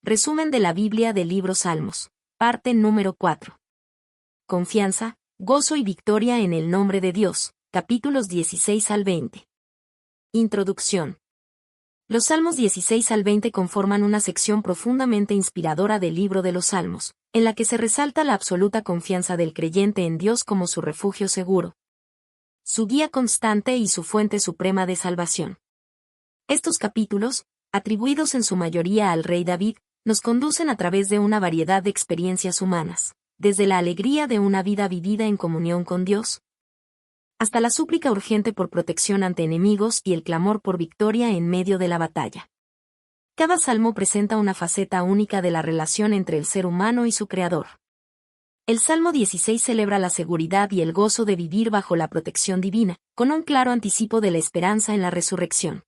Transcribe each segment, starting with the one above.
Resumen de la Biblia del libro Salmos. Parte número 4. Confianza, gozo y victoria en el nombre de Dios. Capítulos 16 al 20. Introducción. Los Salmos 16 al 20 conforman una sección profundamente inspiradora del libro de los Salmos, en la que se resalta la absoluta confianza del creyente en Dios como su refugio seguro, su guía constante y su fuente suprema de salvación. Estos capítulos, atribuidos en su mayoría al rey David, nos conducen a través de una variedad de experiencias humanas, desde la alegría de una vida vivida en comunión con Dios, hasta la súplica urgente por protección ante enemigos y el clamor por victoria en medio de la batalla. Cada salmo presenta una faceta única de la relación entre el ser humano y su Creador. El Salmo 16 celebra la seguridad y el gozo de vivir bajo la protección divina, con un claro anticipo de la esperanza en la resurrección.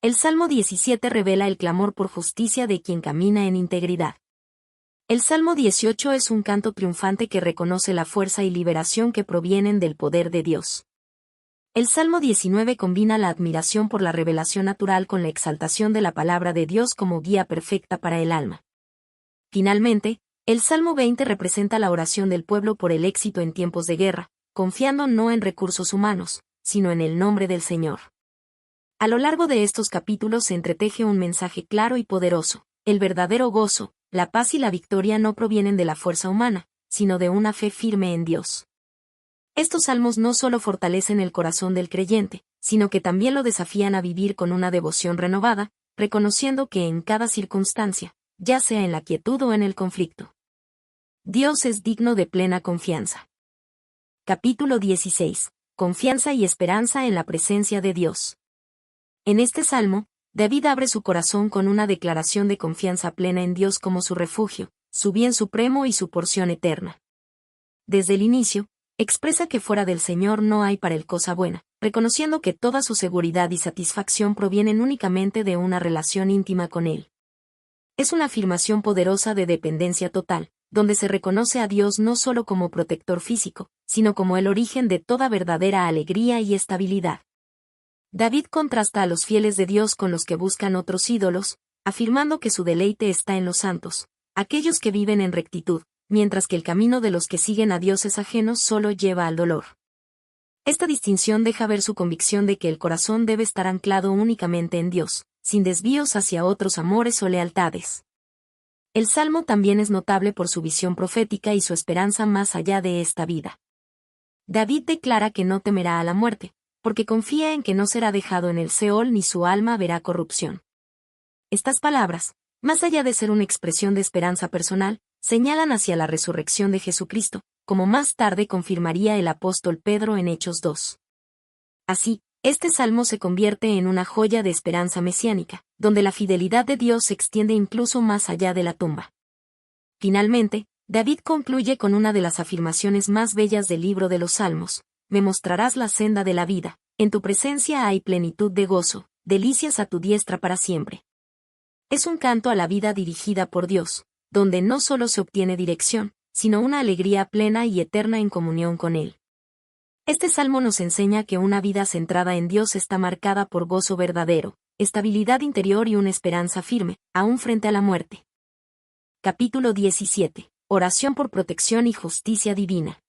El Salmo 17 revela el clamor por justicia de quien camina en integridad. El Salmo 18 es un canto triunfante que reconoce la fuerza y liberación que provienen del poder de Dios. El Salmo 19 combina la admiración por la revelación natural con la exaltación de la palabra de Dios como guía perfecta para el alma. Finalmente, el Salmo 20 representa la oración del pueblo por el éxito en tiempos de guerra, confiando no en recursos humanos, sino en el nombre del Señor. A lo largo de estos capítulos se entreteje un mensaje claro y poderoso: el verdadero gozo, la paz y la victoria no provienen de la fuerza humana, sino de una fe firme en Dios. Estos salmos no solo fortalecen el corazón del creyente, sino que también lo desafían a vivir con una devoción renovada, reconociendo que en cada circunstancia, ya sea en la quietud o en el conflicto, Dios es digno de plena confianza. Capítulo 16. Confianza y esperanza en la presencia de Dios. En este salmo, David abre su corazón con una declaración de confianza plena en Dios como su refugio, su bien supremo y su porción eterna. Desde el inicio, expresa que fuera del Señor no hay para él cosa buena, reconociendo que toda su seguridad y satisfacción provienen únicamente de una relación íntima con Él. Es una afirmación poderosa de dependencia total, donde se reconoce a Dios no solo como protector físico, sino como el origen de toda verdadera alegría y estabilidad. David contrasta a los fieles de Dios con los que buscan otros ídolos, afirmando que su deleite está en los santos, aquellos que viven en rectitud, mientras que el camino de los que siguen a dioses ajenos solo lleva al dolor. Esta distinción deja ver su convicción de que el corazón debe estar anclado únicamente en Dios, sin desvíos hacia otros amores o lealtades. El Salmo también es notable por su visión profética y su esperanza más allá de esta vida. David declara que no temerá a la muerte, porque confía en que no será dejado en el Seol ni su alma verá corrupción. Estas palabras, más allá de ser una expresión de esperanza personal, señalan hacia la resurrección de Jesucristo, como más tarde confirmaría el apóstol Pedro en Hechos 2. Así, este salmo se convierte en una joya de esperanza mesiánica, donde la fidelidad de Dios se extiende incluso más allá de la tumba. Finalmente, David concluye con una de las afirmaciones más bellas del libro de los Salmos: me mostrarás la senda de la vida, en tu presencia hay plenitud de gozo, delicias a tu diestra para siempre. Es un canto a la vida dirigida por Dios, donde no solo se obtiene dirección, sino una alegría plena y eterna en comunión con Él. Este salmo nos enseña que una vida centrada en Dios está marcada por gozo verdadero, estabilidad interior y una esperanza firme, aún frente a la muerte. Capítulo 17. Oración por protección y justicia divina.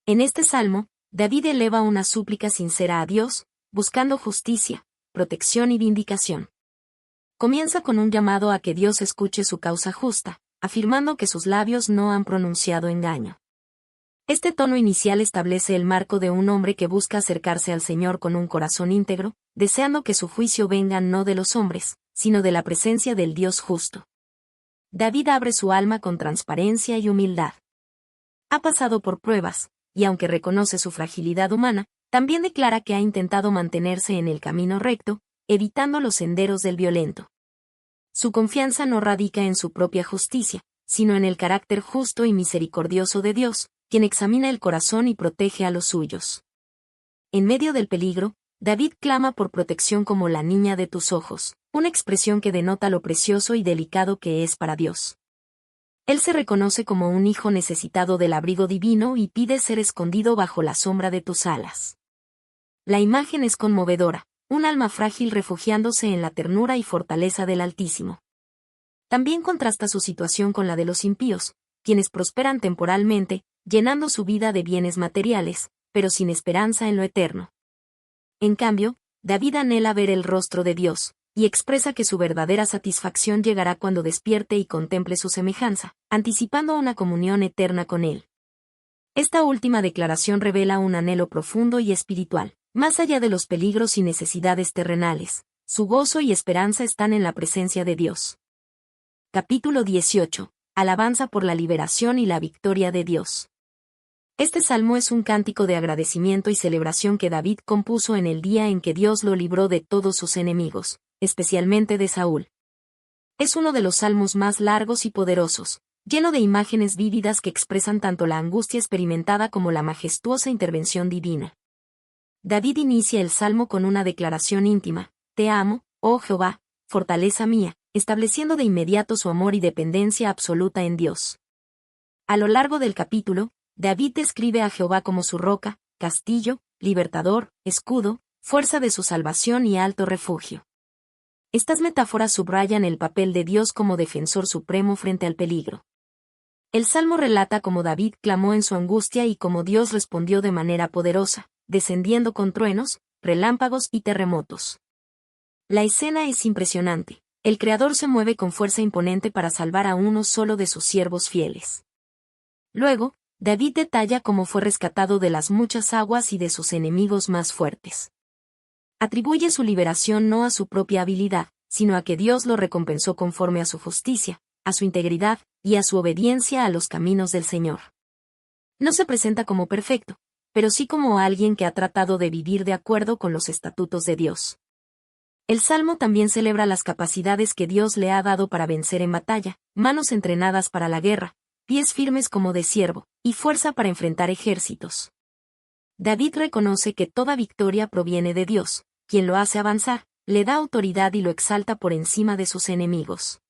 En este salmo, David eleva una súplica sincera a Dios, buscando justicia, protección y vindicación. Comienza con un llamado a que Dios escuche su causa justa, afirmando que sus labios no han pronunciado engaño. Este tono inicial establece el marco de un hombre que busca acercarse al Señor con un corazón íntegro, deseando que su juicio venga no de los hombres, sino de la presencia del Dios justo. David abre su alma con transparencia y humildad. Ha pasado por pruebas, y aunque reconoce su fragilidad humana, también declara que ha intentado mantenerse en el camino recto, evitando los senderos del violento. Su confianza no radica en su propia justicia, sino en el carácter justo y misericordioso de Dios, quien examina el corazón y protege a los suyos. En medio del peligro, David clama por protección como la niña de tus ojos, una expresión que denota lo precioso y delicado que es para Dios. Él se reconoce como un hijo necesitado del abrigo divino y pide ser escondido bajo la sombra de tus alas. La imagen es conmovedora, un alma frágil refugiándose en la ternura y fortaleza del Altísimo. También contrasta su situación con la de los impíos, quienes prosperan temporalmente, llenando su vida de bienes materiales, pero sin esperanza en lo eterno. En cambio, David anhela ver el rostro de Dios, y expresa que su verdadera satisfacción llegará cuando despierte y contemple su semejanza, anticipando una comunión eterna con Él. Esta última declaración revela un anhelo profundo y espiritual. Más allá de los peligros y necesidades terrenales, su gozo y esperanza están en la presencia de Dios. Capítulo 18. Alabanza por la liberación y la victoria de Dios. Este salmo es un cántico de agradecimiento y celebración que David compuso en el día en que Dios lo libró de todos sus enemigos, especialmente de Saúl. Es uno de los salmos más largos y poderosos, lleno de imágenes vívidas que expresan tanto la angustia experimentada como la majestuosa intervención divina. David inicia el salmo con una declaración íntima: Te amo, oh Jehová, fortaleza mía, estableciendo de inmediato su amor y dependencia absoluta en Dios. A lo largo del capítulo, David describe a Jehová como su roca, castillo, libertador, escudo, fuerza de su salvación y alto refugio. Estas metáforas subrayan el papel de Dios como defensor supremo frente al peligro. El salmo relata cómo David clamó en su angustia y cómo Dios respondió de manera poderosa, descendiendo con truenos, relámpagos y terremotos. La escena es impresionante. El Creador se mueve con fuerza imponente para salvar a uno solo de sus siervos fieles. Luego, David detalla cómo fue rescatado de las muchas aguas y de sus enemigos más fuertes. Atribuye su liberación no a su propia habilidad, sino a que Dios lo recompensó conforme a su justicia, a su integridad y a su obediencia a los caminos del Señor. No se presenta como perfecto, pero sí como alguien que ha tratado de vivir de acuerdo con los estatutos de Dios. El Salmo también celebra las capacidades que Dios le ha dado para vencer en batalla, manos entrenadas para la guerra, pies firmes como de ciervo, y fuerza para enfrentar ejércitos. David reconoce que toda victoria proviene de Dios, quien lo hace avanzar, le da autoridad y lo exalta por encima de sus enemigos.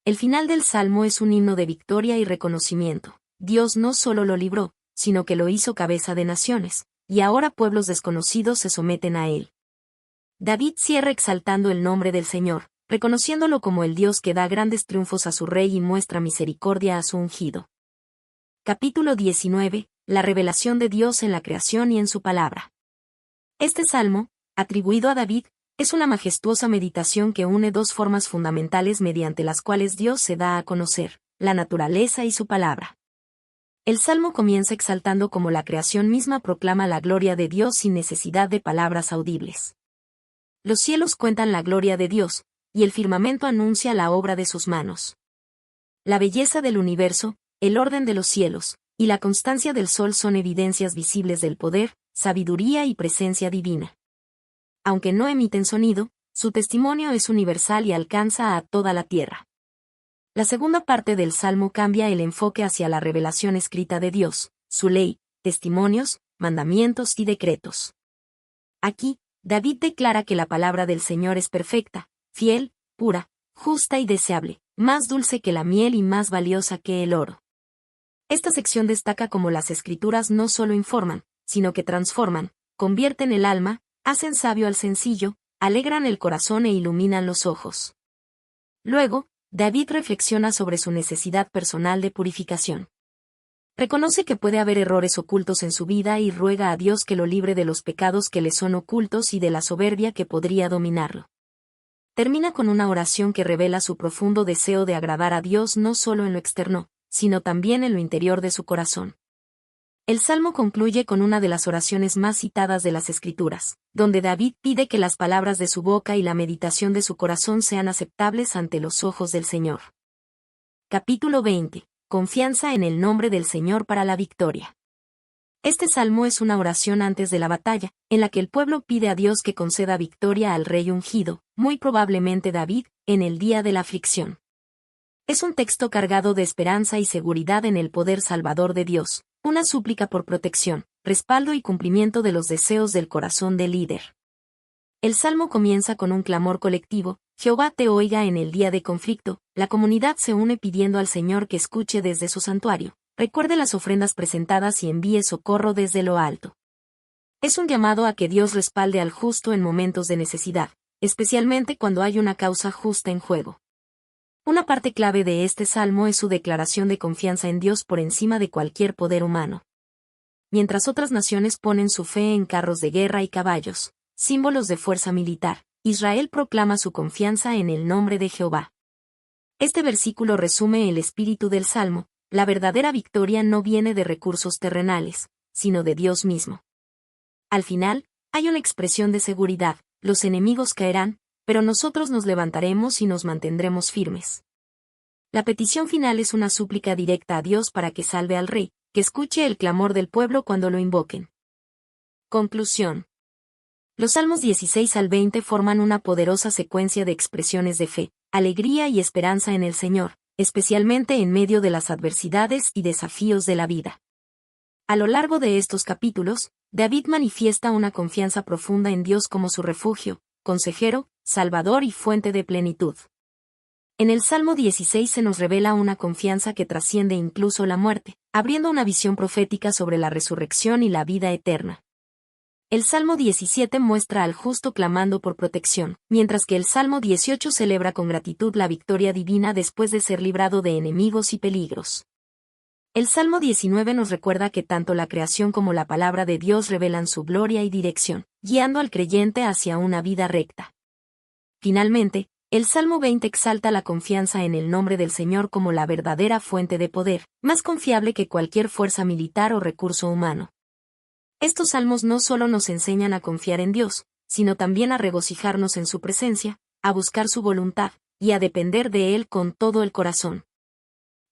El final del Salmo es un himno de victoria y reconocimiento. Dios no solo lo libró, sino que lo hizo cabeza de naciones, y ahora pueblos desconocidos se someten a él. David cierra exaltando el nombre del Señor, reconociéndolo como el Dios que da grandes triunfos a su rey y muestra misericordia a su ungido. Capítulo 19. La revelación de Dios en la creación y en su palabra. Este salmo, atribuido a David, es una majestuosa meditación que une dos formas fundamentales mediante las cuales Dios se da a conocer: la naturaleza y su palabra. El salmo comienza exaltando cómo la creación misma proclama la gloria de Dios sin necesidad de palabras audibles. Los cielos cuentan la gloria de Dios, y el firmamento anuncia la obra de sus manos. La belleza del universo, el orden de los cielos, y la constancia del sol son evidencias visibles del poder, sabiduría y presencia divina. Aunque no emiten sonido, su testimonio es universal y alcanza a toda la tierra. La segunda parte del Salmo cambia el enfoque hacia la revelación escrita de Dios, su ley, testimonios, mandamientos y decretos. Aquí, David declara que la palabra del Señor es perfecta, fiel, pura, justa y deseable, más dulce que la miel y más valiosa que el oro. Esta sección destaca cómo las Escrituras no solo informan, sino que transforman, convierten el alma, hacen sabio al sencillo, alegran el corazón e iluminan los ojos. Luego, David reflexiona sobre su necesidad personal de purificación. Reconoce que puede haber errores ocultos en su vida y ruega a Dios que lo libre de los pecados que le son ocultos y de la soberbia que podría dominarlo. Termina con una oración que revela su profundo deseo de agradar a Dios no solo en lo externo, sino también en lo interior de su corazón. El Salmo concluye con una de las oraciones más citadas de las Escrituras, donde David pide que las palabras de su boca y la meditación de su corazón sean aceptables ante los ojos del Señor. Capítulo 20. Confianza en el nombre del Señor para la victoria. Este salmo es una oración antes de la batalla, en la que el pueblo pide a Dios que conceda victoria al rey ungido, muy probablemente David, en el día de la aflicción. Es un texto cargado de esperanza y seguridad en el poder salvador de Dios, una súplica por protección, respaldo y cumplimiento de los deseos del corazón del líder. El salmo comienza con un clamor colectivo: Jehová te oiga en el día de conflicto. La comunidad se une pidiendo al Señor que escuche desde su santuario, recuerde las ofrendas presentadas y envíe socorro desde lo alto. Es un llamado a que Dios respalde al justo en momentos de necesidad, especialmente cuando hay una causa justa en juego. Una parte clave de este salmo es su declaración de confianza en Dios por encima de cualquier poder humano. Mientras otras naciones ponen su fe en carros de guerra y caballos, símbolos de fuerza militar, Israel proclama su confianza en el nombre de Jehová. Este versículo resume el espíritu del salmo: la verdadera victoria no viene de recursos terrenales, sino de Dios mismo. Al final, hay una expresión de seguridad: los enemigos caerán, pero nosotros nos levantaremos y nos mantendremos firmes. La petición final es una súplica directa a Dios para que salve al rey, que escuche el clamor del pueblo cuando lo invoquen. Conclusión. Los Salmos 16 al 20 forman una poderosa secuencia de expresiones de fe, alegría y esperanza en el Señor, especialmente en medio de las adversidades y desafíos de la vida. A lo largo de estos capítulos, David manifiesta una confianza profunda en Dios como su refugio, consejero, salvador y fuente de plenitud. En el Salmo 16 se nos revela una confianza que trasciende incluso la muerte, abriendo una visión profética sobre la resurrección y la vida eterna. El Salmo 17 muestra al justo clamando por protección, mientras que el Salmo 18 celebra con gratitud la victoria divina después de ser librado de enemigos y peligros. El Salmo 19 nos recuerda que tanto la creación como la palabra de Dios revelan su gloria y dirección, guiando al creyente hacia una vida recta. Finalmente, el Salmo 20 exalta la confianza en el nombre del Señor como la verdadera fuente de poder, más confiable que cualquier fuerza militar o recurso humano. Estos salmos no solo nos enseñan a confiar en Dios, sino también a regocijarnos en su presencia, a buscar su voluntad, y a depender de Él con todo el corazón.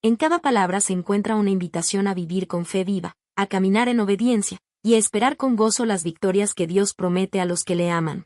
En cada palabra se encuentra una invitación a vivir con fe viva, a caminar en obediencia, y a esperar con gozo las victorias que Dios promete a los que le aman.